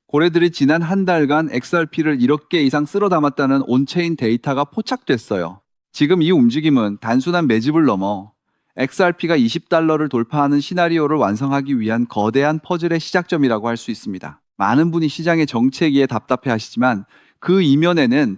고래들이 지난 한 달간 XRP를 1억 개 이상 쓸어 담았다는 온체인 데이터가 포착됐어요. 지금 이 움직임은 단순한 매집을 넘어 XRP가 20달러를 돌파하는 시나리오를 완성하기 위한 거대한 퍼즐의 시작점이라고 할 수 있습니다. 많은 분이 시장의 정체기에 답답해 하시지만 그 이면에는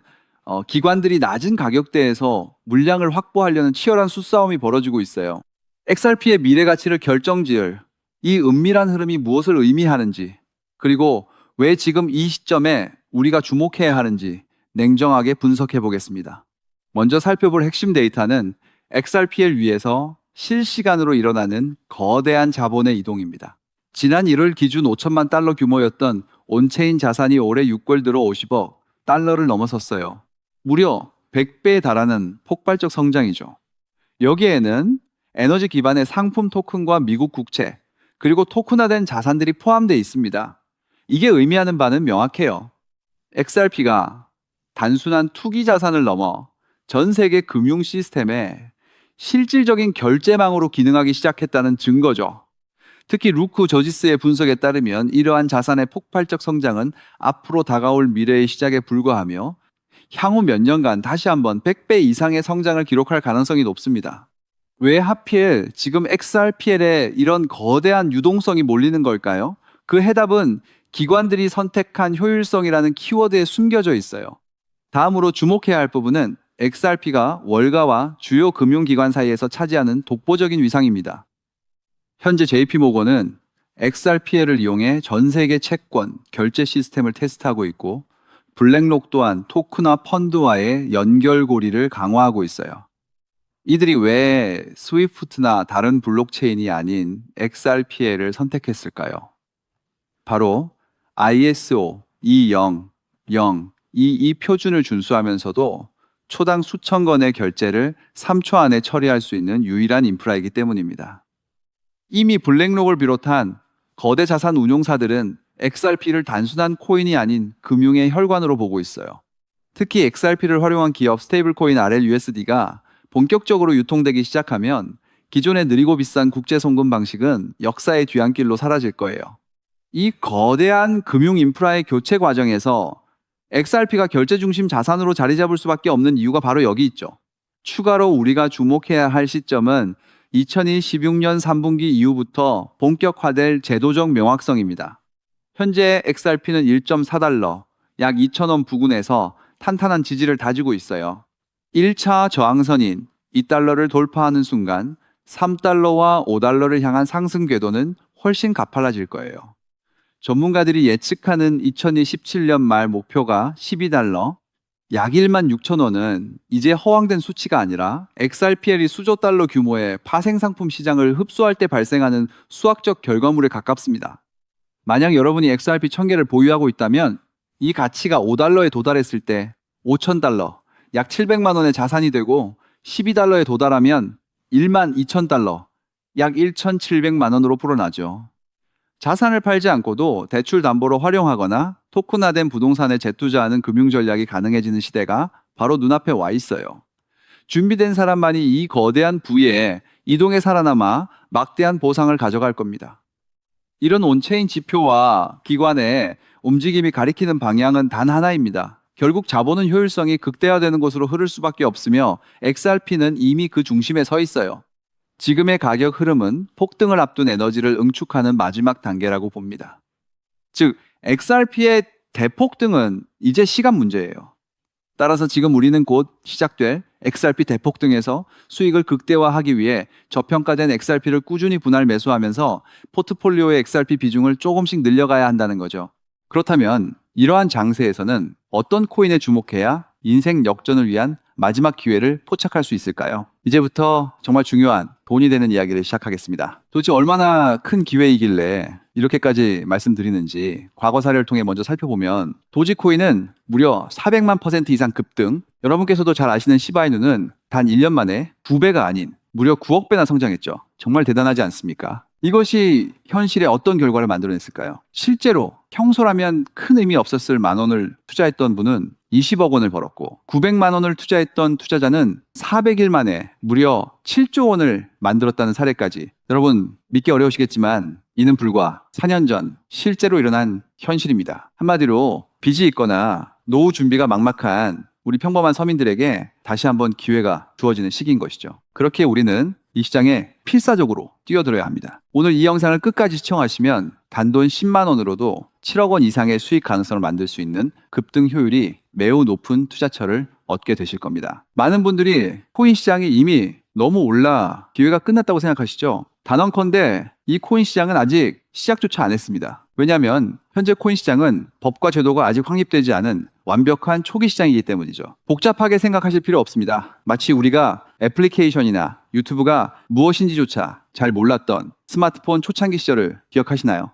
기관들이 낮은 가격대에서 물량을 확보하려는 치열한 수싸움이 벌어지고 있어요. XRP의 미래 가치를 결정지을 이 은밀한 흐름이 무엇을 의미하는지, 그리고 왜 지금 이 시점에 우리가 주목해야 하는지 냉정하게 분석해 보겠습니다. 먼저 살펴볼 핵심 데이터는 XRPL 위에서 실시간으로 일어나는 거대한 자본의 이동입니다. 지난 1월 기준 5천만 달러 규모였던 온체인 자산이 올해 6개월 들어 50억 달러를 넘어섰어요. 무려 100배에 달하는 폭발적 성장이죠. 여기에는 에너지 기반의 상품 토큰과 미국 국채, 그리고 토큰화된 자산들이 포함되어 있습니다. 이게 의미하는 바는 명확해요. XRP가 단순한 투기 자산을 넘어 전 세계 금융 시스템에 실질적인 결제망으로 기능하기 시작했다는 증거죠. 특히 루크 저지스의 분석에 따르면 이러한 자산의 폭발적 성장은 앞으로 다가올 미래의 시작에 불과하며 향후 몇 년간 다시 한번 100배 이상의 성장을 기록할 가능성이 높습니다. 왜 하필 지금 XRPL에 이런 거대한 유동성이 몰리는 걸까요? 그 해답은 기관들이 선택한 효율성이라는 키워드에 숨겨져 있어요. 다음으로 주목해야 할 부분은 XRP가 월가와 주요 금융기관 사이에서 차지하는 독보적인 위상입니다. 현재 JP모건은 XRPL을 이용해 전 세계 채권, 결제 시스템을 테스트하고 있고, 블랙록 또한 토큰화 펀드와의 연결고리를 강화하고 있어요. 이들이 왜 스위프트나 다른 블록체인이 아닌 XRPL을 선택했을까요? 바로 ISO 20022 표준을 준수하면서도 초당 수천 건의 결제를 3초 안에 처리할 수 있는 유일한 인프라이기 때문입니다. 이미 블랙록을 비롯한 거대 자산 운용사들은 XRP를 단순한 코인이 아닌 금융의 혈관으로 보고 있어요. 특히 XRP를 활용한 기업 스테이블코인 RLUSD가 본격적으로 유통되기 시작하면 기존의 느리고 비싼 국제 송금 방식은 역사의 뒤안길로 사라질 거예요. 이 거대한 금융 인프라의 교체 과정에서 XRP가 결제 중심 자산으로 자리 잡을 수밖에 없는 이유가 바로 여기 있죠. 추가로 우리가 주목해야 할 시점은 2016년 3분기 이후부터 본격화될 제도적 명확성입니다. 현재 XRP는 1.4달러, 약 2,000원 부근에서 탄탄한 지지를 다지고 있어요. 1차 저항선인 2달러를 돌파하는 순간 3달러와 5달러를 향한 상승 궤도는 훨씬 가팔라질 거예요. 전문가들이 예측하는 2017년 말 목표가 12달러, 약 1만 6천 원은 이제 허황된 수치가 아니라 XRPL이 수조 달러 규모의 파생상품 시장을 흡수할 때 발생하는 수학적 결과물에 가깝습니다. 만약 여러분이 XRP 1000개를 보유하고 있다면 이 가치가 5달러에 도달했을 때 5,000달러, 약 700만 원의 자산이 되고 12달러에 도달하면 1만 2천 달러, 약 1,700만 원으로 불어나죠. 자산을 팔지 않고도 대출 담보로 활용하거나 토큰화된 부동산에 재투자하는 금융 전략이 가능해지는 시대가 바로 눈앞에 와 있어요. 준비된 사람만이 이 거대한 부에 이동에 살아남아 막대한 보상을 가져갈 겁니다. 이런 온체인 지표와 기관의 움직임이 가리키는 방향은 단 하나입니다. 결국 자본은 효율성이 극대화되는 곳으로 흐를 수밖에 없으며 XRP는 이미 그 중심에 서 있어요. 지금의 가격 흐름은 폭등을 앞둔 에너지를 응축하는 마지막 단계라고 봅니다. 즉, XRP의 대폭등은 이제 시간 문제예요. 따라서 지금 우리는 곧 시작될 XRP 대폭등에서 수익을 극대화하기 위해 저평가된 XRP를 꾸준히 분할 매수하면서 포트폴리오의 XRP 비중을 조금씩 늘려가야 한다는 거죠. 그렇다면 이러한 장세에서는 어떤 코인에 주목해야 인생 역전을 위한 마지막 기회를 포착할 수 있을까요? 이제부터 정말 중요한 돈이 되는 이야기를 시작하겠습니다. 도대체 얼마나 큰 기회이길래 이렇게까지 말씀드리는지 과거 사례를 통해 먼저 살펴보면 도지코인은 무려 400만 % 이상 급등, 여러분께서도 잘 아시는 시바이누는 단 1년 만에 9배가 아닌 무려 9억 배나 성장했죠. 정말 대단하지 않습니까? 이것이 현실에 어떤 결과를 만들어냈을까요? 실제로 평소라면 큰 의미 없었을 만 원을 투자했던 분은 20억 원을 벌었고 900만 원을 투자했던 투자자는 400일 만에 무려 7조 원을 만들었다는 사례까지. 여러분 믿기 어려우시겠지만 이는 불과 4년 전 실제로 일어난 현실입니다. 한마디로 빚이 있거나 노후 준비가 막막한 우리 평범한 서민들에게 다시 한번 기회가 주어지는 시기인 것이죠. 그렇게 우리는 이 시장에 필사적으로 뛰어들어야 합니다. 오늘 이 영상을 끝까지 시청하시면 단돈 10만 원으로도 7억 원 이상의 수익 가능성을 만들 수 있는 급등 효율이 매우 높은 투자처를 얻게 되실 겁니다. 많은 분들이 코인 시장이 이미 너무 올라 기회가 끝났다고 생각하시죠? 단언컨대 이 코인 시장은 아직 시작조차 안 했습니다. 왜냐하면 현재 코인 시장은 법과 제도가 아직 확립되지 않은 완벽한 초기 시장이기 때문이죠. 복잡하게 생각하실 필요 없습니다. 마치 우리가 애플리케이션이나 유튜브가 무엇인지조차 잘 몰랐던 스마트폰 초창기 시절을 기억하시나요?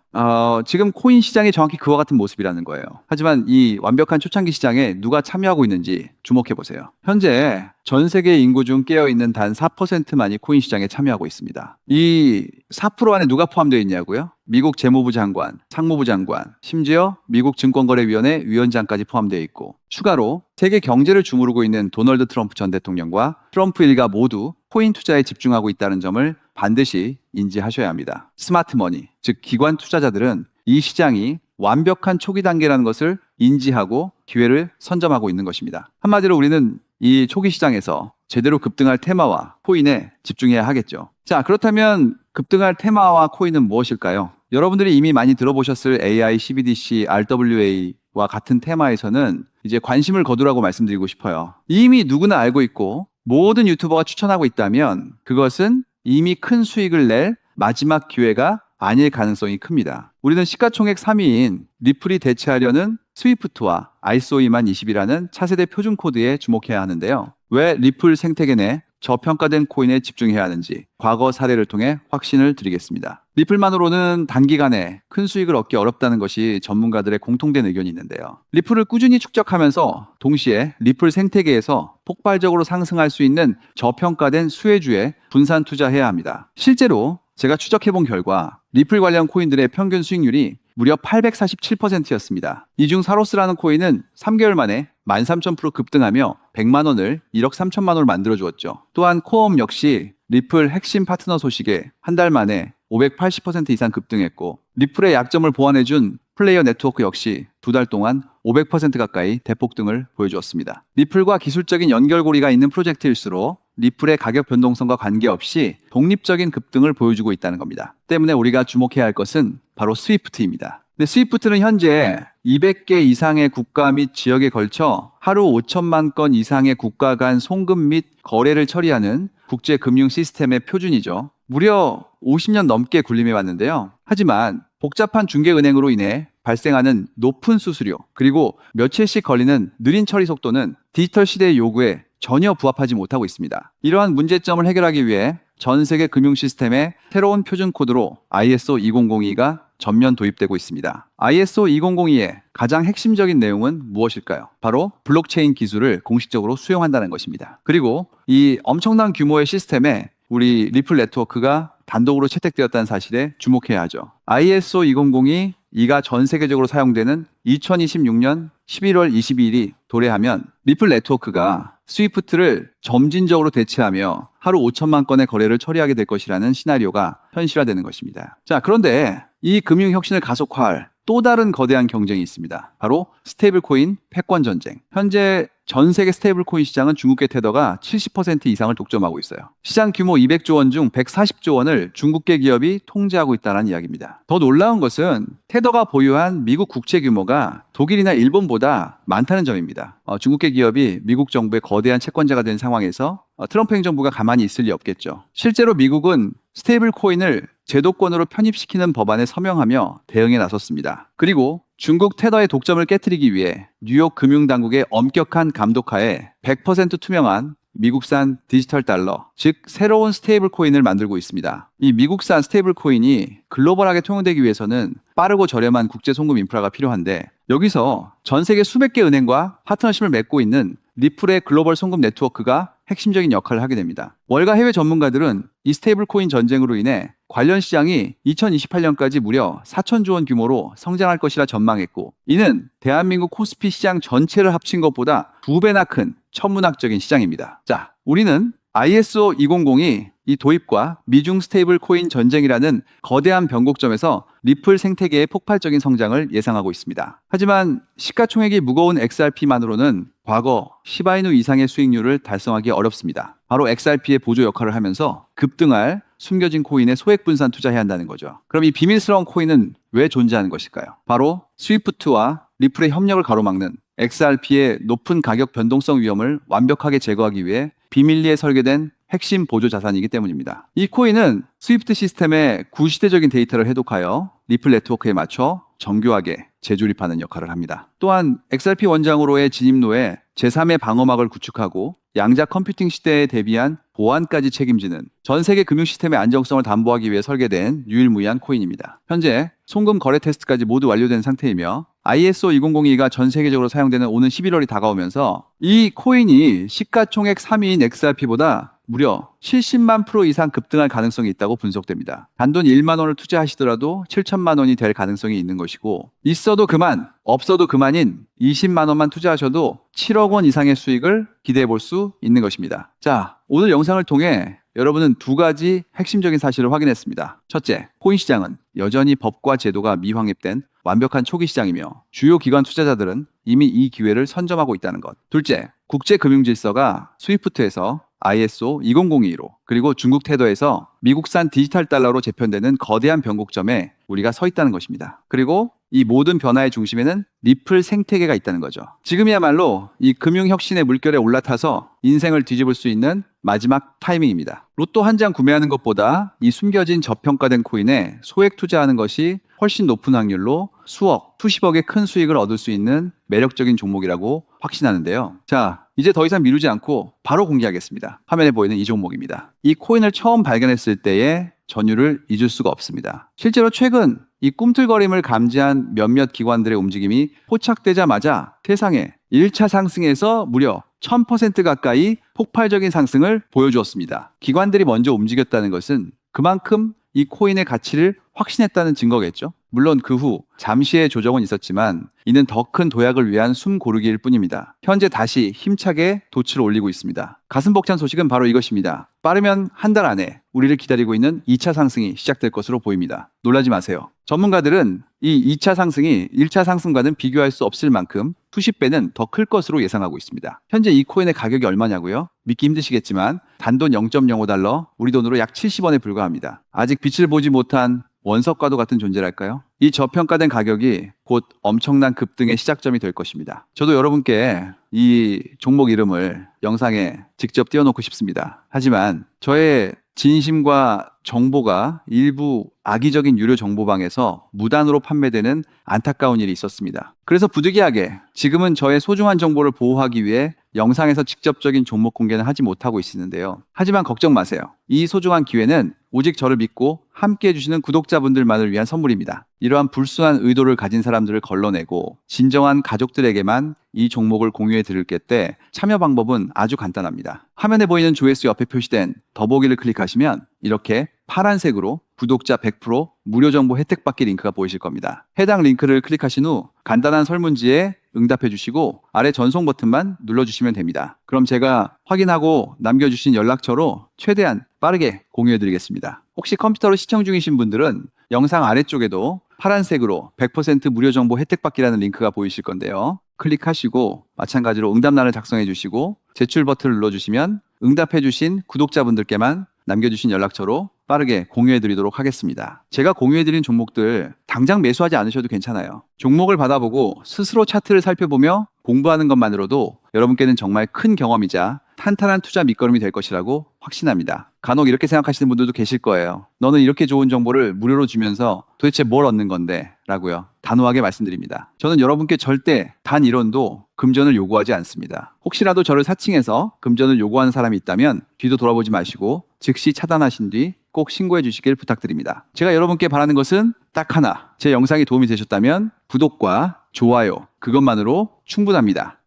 지금 코인 시장이 정확히 그와 같은 모습이라는 거예요. 하지만 이 완벽한 초창기 시장에 누가 참여하고 있는지 주목해 보세요. 현재 전 세계 인구 중 깨어있는 단 4%만이 코인 시장에 참여하고 있습니다. 이 4% 안에 누가 포함되어 있냐고요? 미국 재무부 장관, 상무부 장관, 심지어 미국 증권거래위원회 위원장까지 포함되어 있고, 추가로 세계 경제를 주무르고 있는 도널드 트럼프 전 대통령과 트럼프 일가 모두 코인 투자에 집중하고 있다는 점을 반드시 인지하셔야 합니다. 스마트 머니, 즉 기관 투자자들은 이 시장이 완벽한 초기 단계라는 것을 인지하고 기회를 선점하고 있는 것입니다. 한마디로 우리는 이 초기 시장에서 제대로 급등할 테마와 코인에 집중해야 하겠죠. 자, 그렇다면 급등할 테마와 코인은 무엇일까요? 여러분들이 이미 많이 들어보셨을 AI, CBDC, RWA와 같은 테마에서는 이제 관심을 거두라고 말씀드리고 싶어요. 이미 누구나 알고 있고 모든 유튜버가 추천하고 있다면 그것은 이미 큰 수익을 낼 마지막 기회가 아닐 가능성이 큽니다. 우리는 시가총액 3위인 리플이 대체하려는 스위프트와 ISO 20020이라는 차세대 표준 코드에 주목해야 하는데요. 왜 리플 생태계 내 저평가된 코인에 집중해야 하는지 과거 사례를 통해 확신을 드리겠습니다. 리플만으로는 단기간에 큰 수익을 얻기 어렵다는 것이 전문가들의 공통된 의견이 있는데요. 리플을 꾸준히 축적하면서 동시에 리플 생태계에서 폭발적으로 상승할 수 있는 저평가된 수혜주에 분산 투자해야 합니다. 실제로 제가 추적해본 결과 리플 관련 코인들의 평균 수익률이 무려 847%였습니다. 이 중 사로스라는 코인은 3개월 만에 13,000% 급등하며 100만 원을 1억 3천만 원을 만들어 주었죠. 또한 코엄 역시 리플 핵심 파트너 소식에 한 달 만에 580% 이상 급등했고, 리플의 약점을 보완해준 플레이어 네트워크 역시 두 달 동안 500% 가까이 대폭등을 보여주었습니다. 리플과 기술적인 연결고리가 있는 프로젝트일수록 리플의 가격 변동성과 관계없이 독립적인 급등을 보여주고 있다는 겁니다. 때문에 우리가 주목해야 할 것은 바로 스위프트입니다. 근데 스위프트는 현재 200개 이상의 국가 및 지역에 걸쳐 하루 5천만 건 이상의 국가 간 송금 및 거래를 처리하는 국제 금융 시스템의 표준이죠. 무려 50년 넘게 군림해 왔는데요. 하지만 복잡한 중개은행으로 인해 발생하는 높은 수수료, 그리고 며칠씩 걸리는 느린 처리 속도는 디지털 시대의 요구에 전혀 부합하지 못하고 있습니다. 이러한 문제점을 해결하기 위해 전 세계 금융 시스템에 새로운 표준 코드로 ISO 2002가 전면 도입되고 있습니다. ISO 2002의 가장 핵심적인 내용은 무엇일까요? 바로 블록체인 기술을 공식적으로 수용한다는 것입니다. 그리고 이 엄청난 규모의 시스템에 우리 리플 네트워크가 단독으로 채택되었다는 사실에 주목해야 하죠. ISO 2002가 전 세계적으로 사용되는 2026년 11월 22일이 도래하면 리플 네트워크가 스위프트를 점진적으로 대체하며 하루 5천만 건의 거래를 처리하게 될 것이라는 시나리오가 현실화되는 것입니다. 자, 그런데 이 금융 혁신을 가속화할 또 다른 거대한 경쟁이 있습니다. 바로 스테이블 코인 패권 전쟁. 현재 전 세계 스테이블 코인 시장은 중국계 테더가 70% 이상을 독점하고 있어요. 시장 규모 200조 원 중 140조 원을 중국계 기업이 통제하고 있다는 이야기입니다. 더 놀라운 것은 테더가 보유한 미국 국채 규모가 독일이나 일본보다 많다는 점입니다. 중국계 기업이 미국 정부의 거대한 채권자가 된 상황에서 트럼프 행정부가 가만히 있을 리 없겠죠. 실제로 미국은 스테이블 코인을 제도권으로 편입시키는 법안에 서명하며 대응에 나섰습니다. 그리고 중국 테더의 독점을 깨트리기 위해 뉴욕 금융당국의 엄격한 감독하에 100% 투명한 미국산 디지털 달러, 즉 새로운 스테이블 코인을 만들고 있습니다. 이 미국산 스테이블 코인이 글로벌하게 통용되기 위해서는 빠르고 저렴한 국제 송금 인프라가 필요한데, 여기서 전 세계 수백 개 은행과 파트너십을 맺고 있는 리플의 글로벌 송금 네트워크가 핵심적인 역할을 하게 됩니다. 월가 해외 전문가들은 이 스테이블 코인 전쟁으로 인해 관련 시장이 2028년까지 무려 4천조 원 규모로 성장할 것이라 전망했고, 이는 대한민국 코스피 시장 전체를 합친 것보다 2배나 큰 천문학적인 시장입니다. 자, 우리는 ISO 200이 이 도입과 미중 스테이블 코인 전쟁이라는 거대한 변곡점에서 리플 생태계의 폭발적인 성장을 예상하고 있습니다. 하지만 시가총액이 무거운 XRP만으로는 과거 시바이누 이상의 수익률을 달성하기 어렵습니다. 바로 XRP의 보조 역할을 하면서 급등할 숨겨진 코인에 소액 분산 투자해야 한다는 거죠. 그럼 이 비밀스러운 코인은 왜 존재하는 것일까요? 바로 스위프트와 리플의 협력을 가로막는 XRP의 높은 가격 변동성 위험을 완벽하게 제거하기 위해 비밀리에 설계된 핵심 보조 자산이기 때문입니다. 이 코인은 스위프트 시스템의 구시대적인 데이터를 해독하여 리플 네트워크에 맞춰 정교하게 재조립하는 역할을 합니다. 또한 XRP 원장으로의 진입로에 제3의 방어막을 구축하고 양자 컴퓨팅 시대에 대비한 보안까지 책임지는 전 세계 금융 시스템의 안정성을 담보하기 위해 설계된 유일무이한 코인입니다. 현재 송금 거래 테스트까지 모두 완료된 상태이며 ISO 2002가 전 세계적으로 사용되는 오는 11월이 다가오면서 이 코인이 시가총액 3위인 XRP보다 무려 70만 프로 이상 급등할 가능성이 있다고 분석됩니다. 단돈 1만 원을 투자하시더라도 7천만 원이 될 가능성이 있는 것이고 있어도 그만, 없어도 그만인 20만 원만 투자하셔도 7억 원 이상의 수익을 기대해 볼 수 있는 것입니다. 자, 오늘 영상을 통해 여러분은 두 가지 핵심적인 사실을 확인했습니다. 첫째, 코인 시장은 여전히 법과 제도가 미확립된 완벽한 초기 시장이며 주요 기관 투자자들은 이미 이 기회를 선점하고 있다는 것. 둘째, 국제 금융 질서가 스위프트에서 ISO 2002로 그리고 중국 테더에서 미국산 디지털 달러로 재편되는 거대한 변곡점에 우리가 서 있다는 것입니다. 그리고 이 모든 변화의 중심에는 리플 생태계가 있다는 거죠. 지금이야말로 이 금융혁신의 물결에 올라타서 인생을 뒤집을 수 있는 마지막 타이밍입니다. 로또 한 장 구매하는 것보다 이 숨겨진 저평가된 코인에 소액 투자하는 것이 훨씬 높은 확률로 수억, 수십억의 큰 수익을 얻을 수 있는 매력적인 종목이라고 확신하는데요. 자, 이제 더 이상 미루지 않고 바로 공개하겠습니다. 화면에 보이는 이 종목입니다. 이 코인을 처음 발견했을 때의 전율을 잊을 수가 없습니다. 실제로 최근 이 꿈틀거림을 감지한 몇몇 기관들의 움직임이 포착되자마자 세상에 1차 상승에서 무려 1000% 가까이 폭발적인 상승을 보여주었습니다. 기관들이 먼저 움직였다는 것은 그만큼 이 코인의 가치를 확신했다는 증거겠죠. 물론 그 후 잠시의 조정은 있었지만 이는 더 큰 도약을 위한 숨 고르기일 뿐입니다. 현재 다시 힘차게 도치를 올리고 있습니다. 가슴 벅찬 소식은 바로 이것입니다. 빠르면 한 달 안에 우리를 기다리고 있는 2차 상승이 시작될 것으로 보입니다. 놀라지 마세요. 전문가들은 이 2차 상승이 1차 상승과는 비교할 수 없을 만큼 수십 배는 더 클 것으로 예상하고 있습니다. 현재 이 코인의 가격이 얼마냐고요? 믿기 힘드시겠지만 단돈 0.05달러, 우리 돈으로 약 70원에 불과합니다. 아직 빛을 보지 못한 원석과도 같은 존재랄까요? 이 저평가된 가격이 곧 엄청난 급등의 시작점이 될 것입니다. 저도 여러분께 이 종목 이름을 영상에 직접 띄워놓고 싶습니다. 하지만 저의 진심과 정보가 일부 악의적인 유료 정보방에서 무단으로 판매되는 안타까운 일이 있었습니다. 그래서 부득이하게 지금은 저의 소중한 정보를 보호하기 위해 영상에서 직접적인 종목 공개는 하지 못하고 있는데요. 하지만 걱정 마세요. 이 소중한 기회는 오직 저를 믿고 함께 해주시는 구독자분들만을 위한 선물입니다. 이러한 불순한 의도를 가진 사람들을 걸러내고 진정한 가족들에게만 이 종목을 공유해 드릴게 때 참여 방법은 아주 간단합니다. 화면에 보이는 조회수 옆에 표시된 더보기를 클릭하시면 이렇게 파란색으로 구독자 100% 무료 정보 혜택 받기 링크가 보이실 겁니다. 해당 링크를 클릭하신 후 간단한 설문지에 응답해 주시고 아래 전송 버튼만 눌러주시면 됩니다. 그럼 제가 확인하고 남겨주신 연락처로 최대한 빠르게 공유해 드리겠습니다. 혹시 컴퓨터로 시청 중이신 분들은 영상 아래쪽에도 파란색으로 100% 무료 정보 혜택 받기라는 링크가 보이실 건데요. 클릭하시고 마찬가지로 응답란을 작성해 주시고 제출 버튼을 눌러주시면 응답해 주신 구독자분들께만 남겨주신 연락처로 빠르게 공유해 드리도록 하겠습니다. 제가 공유해 드린 종목들 당장 매수하지 않으셔도 괜찮아요. 종목을 받아보고 스스로 차트를 살펴보며 공부하는 것만으로도 여러분께는 정말 큰 경험이자 탄탄한 투자 밑거름이 될 것이라고 확신합니다. 간혹 이렇게 생각하시는 분들도 계실 거예요. 너는 이렇게 좋은 정보를 무료로 주면서 도대체 뭘 얻는 건데? 라고요. 단호하게 말씀드립니다. 저는 여러분께 절대 단 1원도 금전을 요구하지 않습니다. 혹시라도 저를 사칭해서 금전을 요구하는 사람이 있다면 뒤도 돌아보지 마시고 즉시 차단하신 뒤 꼭 신고해 주시길 부탁드립니다. 제가 여러분께 바라는 것은 딱 하나. 제 영상이 도움이 되셨다면 구독과 좋아요 그것만으로 충분합니다.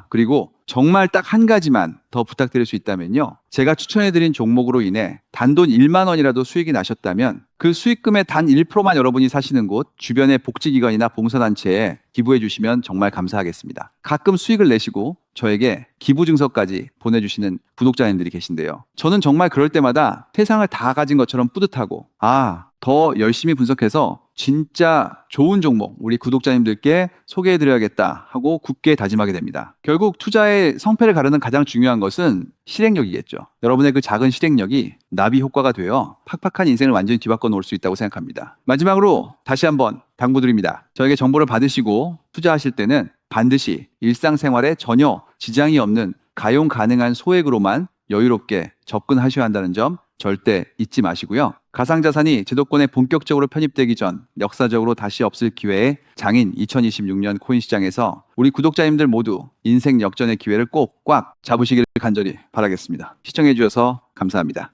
그리고 정말 딱 한 가지만 더 부탁드릴 수 있다면요. 제가 추천해드린 종목으로 인해 단돈 1만 원이라도 수익이 나셨다면 그 수익금의 단 1%만 여러분이 사시는 곳 주변의 복지기관이나 봉사단체에 기부해 주시면 정말 감사하겠습니다. 가끔 수익을 내시고 저에게 기부 증서까지 보내주시는 구독자님들이 계신데요. 저는 정말 그럴 때마다 세상을 다 가진 것처럼 뿌듯하고, 더 열심히 분석해서 진짜 좋은 종목 우리 구독자님들께 소개해드려야겠다 하고 굳게 다짐하게 됩니다. 결국 투자의 성패를 가르는 가장 중요한 것은 실행력이겠죠. 여러분의 그 작은 실행력이 나비 효과가 되어 팍팍한 인생을 완전히 뒤바꿔 놓을 수 있다고 생각합니다. 마지막으로 다시 한번 당부드립니다. 저에게 정보를 받으시고 투자하실 때는 반드시 일상생활에 전혀 지장이 없는 가용 가능한 소액으로만 여유롭게 접근하셔야 한다는 점 절대 잊지 마시고요. 가상자산이 제도권에 본격적으로 편입되기 전 역사적으로 다시 없을 기회에 장인 2026년 코인 시장에서 우리 구독자님들 모두 인생 역전의 기회를 꼭 꽉 잡으시기를 간절히 바라겠습니다. 시청해 주셔서 감사합니다.